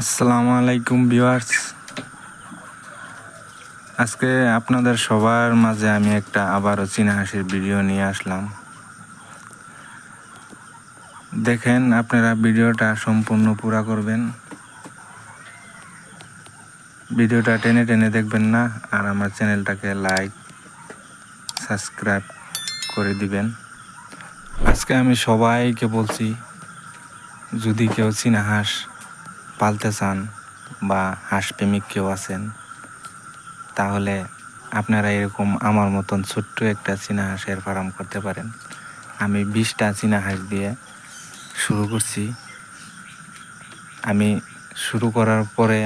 আসসালামু আলাইকুম ভিউয়ার্স। আজকে আপনাদের সবার মাঝে আমি একটা আবারও চীনা হাঁসের ভিডিও নিয়ে আসলাম। দেখেন, আপনারা ভিডিওটা সম্পূর্ণ পুরা করবেন, ভিডিওটা টেনে টেনে দেখবেন না, আর আমার চ্যানেলটাকে লাইক সাবস্ক্রাইব করে দিবেন। আজকে আমি সবাইকে বলছি, যদি কেউ চীনা হাঁস পালতে চান বা হাঁস প্রেমিক কেউ আছেন, তাহলে আপনারা এরকম আমার মতন ছোট্ট একটা চীনা হাঁসের ফার্ম করতে পারেন। আমি 20টা চীনা হাঁস দিয়ে শুরু করছি। আমি শুরু করার পরে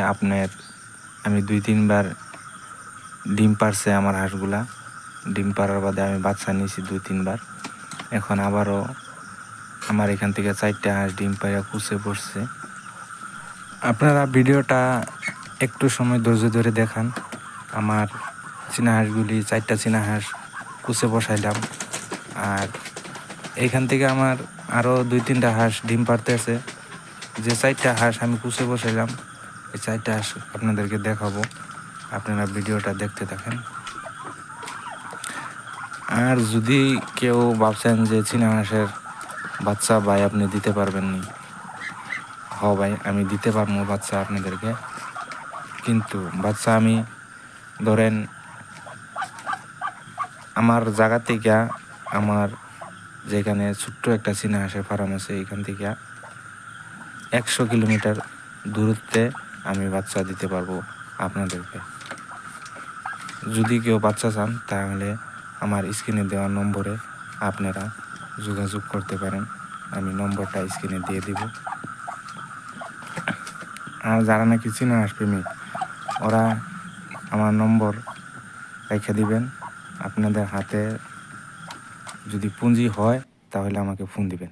আমি 2-3 বার ডিম পারছে আমার হাঁসগুলা। ডিম পাড়ার বাদে আমি বাচ্চা নিয়েছি 2-3 বার। এখন আবারও আমার এখান থেকে 4টা হাঁস ডিম পাড়া কুচে পড়ছে। আপনারা ভিডিওটা একটু সময় ধৈর্য ধরে দেখান। আমার চীনা হাঁসগুলি 4টা চীনা হাঁস কুচে বসাইলাম, আর এইখান থেকে আমার আরও 2-3টা হাঁস ডিম পাড়তে আছে। যে 4টা হাঁস আমি কুচে বসাইলাম, এই 4টা হাঁস আপনাদেরকে দেখাবো। আপনারা ভিডিওটা দেখতে থাকেন। আর যদি কেউ ভাবছেন যে চীনা হাঁসের বাচ্চা ভাই আপনি দিতে পারবেন নি, ভাই আমি দিতে পারবো বাচ্চা আপনাদেরকে, কিন্তু বাচ্চা আমি ধরেন আমার জায়গা থেকে, আমার যেখানে ছোট্ট একটা চীনা হাঁসের ফার্ম আছে, এখান থেকে 100 কিলোমিটার দূরত্বে আমি বাচ্চা দিতে পারবো আপনাদেরকে। যদি কেউ বাচ্চা চান তাহলে আমার স্ক্রিনে দেওয়া নম্বরে আপনারা যোগাযোগ করতে পারেন। আমি নম্বরটা স্ক্রিনে দিয়ে দিব। আর যারা নাকি চীনা হাঁস প্রেমিক, ওরা আমার নম্বর রেখে দিবেন। আপনাদের হাতে যদি পুঁজি হয় তাহলে আমাকে ফোন দিবেন।